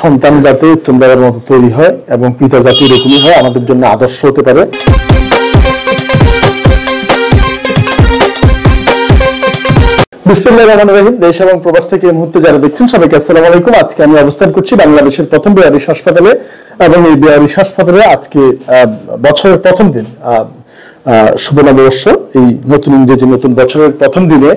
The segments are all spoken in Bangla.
সন্তান যাতে উত্তম দাদার মতো তৈরি হয় এবং পিতা যাতে এরকমই হয়, আমাদের জন্য আদর্শ হতে পারে। বিসমিল্লাহির রহমানির রহিম। দেশ এবং প্রবাস থেকে এই মুহূর্তে যারা দেখছেন সবাইকে আসসালামু আলাইকুম। আজকে আমি অবস্থান করছি বাংলাদেশের প্রথম বেয়ারিশ হাসপাতালে এবং এই বেয়ারিশ হাসপাতালে আজকে বছরের প্রথম দিন, শুভ নববর্ষ, এই নতুন ইংরেজি নতুন বছরের প্রথম দিনে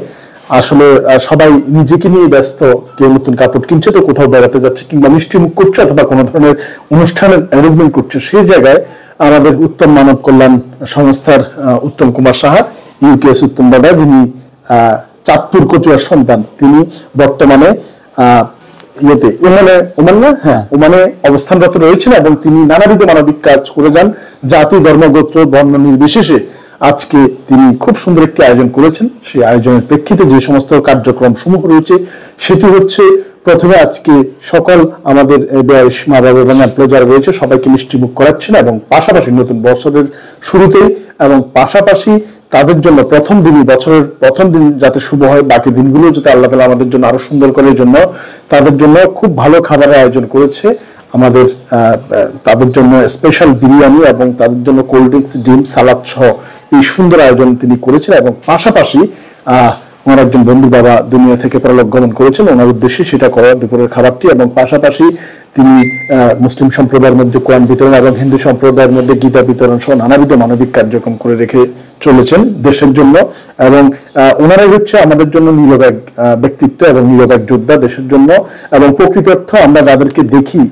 আসলে সবাই নিজেকে নিয়ে ব্যস্ত। কেউ নতুন কাপড় কিনছে, তো কোথাও বেড়াতে যাচ্ছে, কিংবা মিষ্টি মুখ করছে, অথবা কোনো ধরনের অনুষ্ঠানের অ্যারেঞ্জমেন্ট করছে। সেই জায়গায় আমাদের উত্তম মানব কল্যাণ সংস্থার উত্তম কুমার সাহা, ইউকেএস উত্তম দাদা, যিনি চাঁদপুর কচুয়ার সন্তান, তিনি বর্তমানে ওমানে অবস্থানরত রয়েছেন এবং তিনি নানাবিধ মানবিক কাজ করে যান, জাতি ধর্ম গোত্র বর্ণ নির্বিশেষে। আজকে তিনি খুব সুন্দর একটি আয়োজন করেছেন। সেই আয়োজনের প্রেক্ষিতে যে সমস্ত কার্যক্রম সমূহ রয়েছে সেটি হচ্ছে, প্রথমে আজকে সকল আমাদের মা বাবা এবং এমপ্লয় যারা রয়েছে সবাইকে মিষ্টি মুখ করাচ্ছেন এবং পাশাপাশি নতুন বছরের শুরুতেই এবং পাশাপাশি তাদের জন্য প্রথম দিনই, বছরের প্রথম দিন যাতে শুভ হয়, বাকি দিনগুলো যাতে আল্লাহ তাআলা আমাদের জন্য আরো সুন্দর করে জন্য তাদের জন্য খুব ভালো খাবারের আয়োজন করেছে। আমাদের তাদের জন্য স্পেশাল বিরিয়ানি এবং তাদের জন্য কোল্ড ড্রিঙ্কস, ডিম, সালাদ সহ এই সুন্দর আয়োজন তিনি করেছেন। এবং পাশাপাশি ওনার একজন বন্ধু বাবা দুনিয়া থেকে পরলোক গমন করেছেন, ওনার উদ্দেশ্যে সেটা করা দুপুরের খাবারটি। এবং পাশাপাশি তিনি মুসলিম সম্প্রদায়ের মধ্যে কোরআন বিতরণ এবং হিন্দু সম্প্রদায়ের মধ্যে গীতা বিতরণ সহ নানাবিধ মানবিক কার্যক্রম করে রেখে চলেছেন দেশের জন্য। এবং ওনারাই হচ্ছে আমাদের জন্য নীরব এক ব্যক্তিত্ব এবং নীরব এক যোদ্ধা দেশের জন্য। এবং প্রকৃত অর্থ আমরা যাদেরকে দেখি,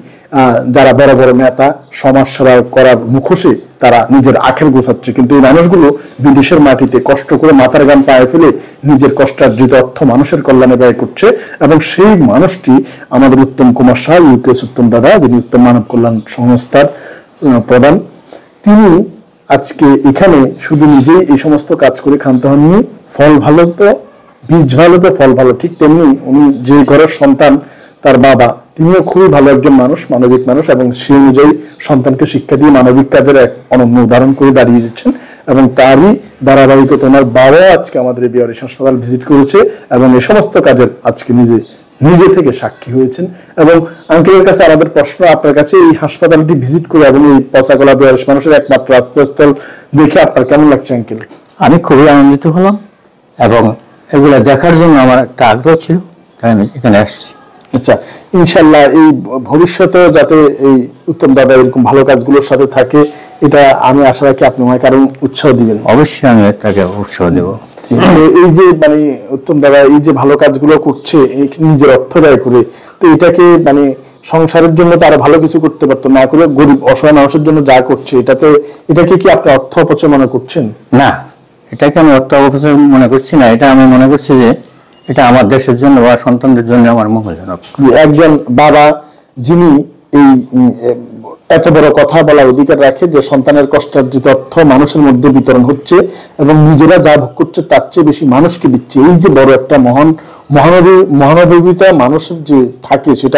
যারা বড় বড় নেতা, সমাজ সেবা করার মুখোশে তারা নিজের আখের গোছাচ্ছে, কিন্তু এই মানুষগুলো বিদেশের মাটিতে কষ্ট করে মাথার গাম পায়ে ফেলে নিজের কষ্টার্জিত অর্থ মানুষের কল্যাণে ব্যয় করছে। এবং সেই মানুষটি আমাদের উত্তম কুমার সাহা, ইউকেএস উত্তম দাদা, যিনি উত্তম মানব কল্যাণ সংস্থার প্রধান। তিনি আজকে এখানে শুধু নিজেই এই সমস্ত কাজ করে ক্ষান্ত হননি। ফল ভালো তো বীজ ভালো তো ফল ভালো, ঠিক তেমনি উনি যে ঘরের সন্তান, তার বাবা তিনিও খুবই ভালো একজন মানুষ, মানবিক মানুষ, এবং সেই অনুযায়ী সন্তানকে শিক্ষা দিয়ে মানবিক কাজের এক অনন্য উদাহরণ করে দাঁড়িয়ে দিচ্ছেন। এবং তারই ধারাবাহিকতা ওনার বাবাও আজকে আমাদের এই বেয়ারিশ হাসপাতাল ভিজিট করেছে এবং এই সমস্ত কাজের আজকে নিজে থেকে সাক্ষী হয়েছেন। এবং আঙ্কেলের কাছে আমাদের প্রশ্ন আপনার কাছে, এই হাসপাতালটি ভিজিট করে এবং এই পচাগলা বেয়ারিশ মানুষের একমাত্র আশ্রয়স্থল দেখে আপনার কেমন লাগছে আঙ্কেল? আমি খুবই আনন্দিত হলাম এবং এগুলো দেখার জন্য আমার একটা আগ্রহ ছিল, তাই আমি এখানে আসছি। আচ্ছা, ইনশাল্লাহ এই ভবিষ্যতে যাতে এই উত্তম দাদা এরকম ভালো কাজগুলোর সাথে থাকে, এটা আমি আশা রাখি আপনি আমাকে কারণ উৎসাহ দিবেন। অবশ্যই আমি তাকে উৎসাহ দেব। এই যে উত্তম দাদা এই যে ভালো কাজগুলো করছে নিজের অর্থ ব্যয় করে, তো এটাকে সংসারের জন্য তারা ভালো কিছু করতে পারতো না করে গরিব অসহায় মানুষের জন্য যা করছে, এটাকে কি আপনি অর্থ অপচয় মনে করছেন? না, এটাকে আমি অর্থ অপচয় মনে করছি না। এটা আমি মনে করছি যে এটা আমার দেশের জন্য বা সন্তানদের জন্য আমার মঙ্গলজনক। একজন বাবা যিনি এই এত বড় কথা বলার অধিকার রাখে যে সন্তানের কষ্টার্জিত অর্থ মানুষের মধ্যে বিতরণ হচ্ছে এবং নিজেরা যা ভোগ করছে তার চেয়ে বেশি মানুষকে দিচ্ছে, এই যে বড় একটা মহানবীতা মানুষের যে থাকে, সেটা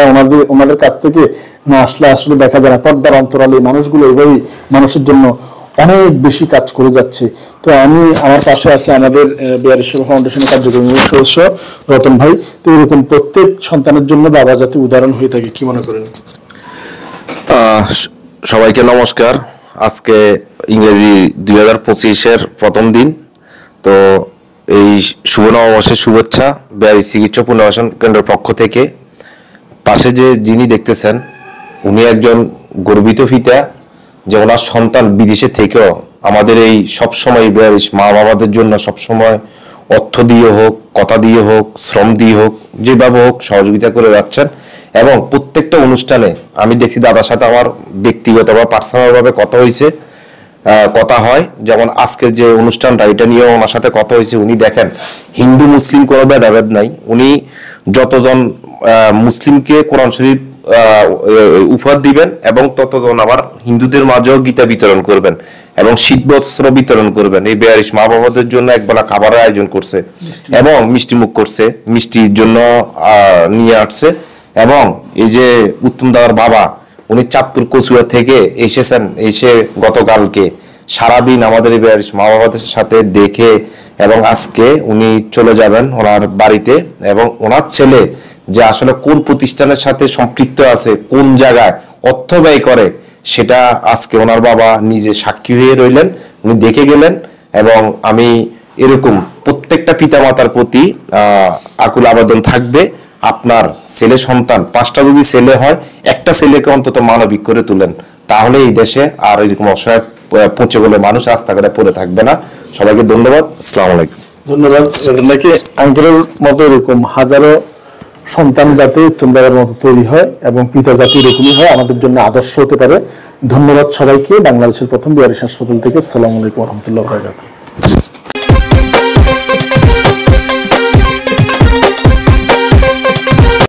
ওনাদের কাছ থেকে না আসলে দেখা যায় না। পর্দার অন্তরালে মানুষগুলো এভাবেই মানুষের জন্য অনেক বেশি কাজ করে যাচ্ছে। তো আমার পাশে আছে আমাদের বেয়ারিশ ফাউন্ডেশনের কার্যক্রমী সদস্য রতন ভাই। তো এরকম প্রত্যেক সন্তানের জন্য বাবা যাতে উদাহরণ হয়ে থাকে, কি মনে করেন? সবাইকে নমস্কার। আজকে ইংরেজি 2025-এর প্রথম দিন, তো এই শুভ নববর্ষের শুভেচ্ছা বেয়ারিশ চিকিৎসা পুনর্বাসন কেন্দ্রের পক্ষ থেকে। পাশে যিনি দেখতেছেন উনি একজন গর্বিত পিতা, যে ওনার সন্তান বিদেশে থেকেও আমাদের এই সবসময় বেয়ারিশ মা বাবাদের জন্য সবসময় অর্থ দিয়ে হোক, কথা দিয়ে হোক, শ্রম দিয়ে হোক, যেভাবে হোক সহযোগিতা করে যাচ্ছেন। এবং প্রত্যেকটা অনুষ্ঠানে আমি দেখছি দাদার সাথে আমার ব্যক্তিগত বা পার্সোনাল ভাবে কথা হয়। যেমন আজকের যে অনুষ্ঠানটা, এটা নিয়েও ওনার সাথে কথা হয়েছে। উনি দেখেন হিন্দু মুসলিম কোনো ভেদাভেদ নাই, উনি যতজন মুসলিমকে কোরআন শরীফ উপহার দিবেন এবং ততজন আবার হিন্দুদের মাঝেও গীতা বিতরণ করবেন এবং শীত বস্ত্র বিতরণ করবেন। এই বেয়ারিশ মা বাবাদের জন্য একবেলা খাবারের আয়োজন করছে এবং মিষ্টি মুখ করছে, মিষ্টির জন্য নিয়ে আসছে। এবং এই যে উত্তম দাদার বাবা, উনি চাঁদপুর কচুয়া থেকে এসে গতকালকে সারাদিন আমাদের এই বেয়ারিশ মা বাবাদের সাথে দেখে এবং আজকে উনি চলে যাবেন ওনার বাড়িতে। এবং ওনার ছেলে যে আসলে কোন প্রতিষ্ঠানের সাথে সম্পৃক্ত আছে, কোন জায়গায় অর্থ ব্যয় করে, সেটা আজকে ওনার বাবা নিজে সাক্ষী হয়ে রইলেন, উনি দেখে গেলেন। এবং আমি এরকম প্রত্যেকটা পিতামাতার প্রতি আকুল আবেদন থাকবে, আপনার ছেলে সন্তান 5টা যদি ছেলে হয়, একটা ছেলেকে অন্তত মানবিক করে তুলেন, তাহলে এই দেশে আর এরকম অসহায় পচে গেলে মানুষ রাস্তাঘাটে পড়ে থাকবে না। সবাইকে ধন্যবাদ, আসসালামু আলাইকুম। ধন্যবাদ। নাকি আঙ্কেলের মতো এরকম হাজারো সন্তান যাতে উত্তম দেওয়ার মতো তৈরি হয় এবং পিতা জাতি এরকমই হয়, আমাদের জন্য আদর্শ হতে পারে। ধন্যবাদ সবাইকে। বাংলাদেশের প্রথম বিহারিস হাসপাতাল থেকে আসসালামু আলাইকুম ওয়া রাহমাতুল্লাহি ওয়া বারাকাতুহু।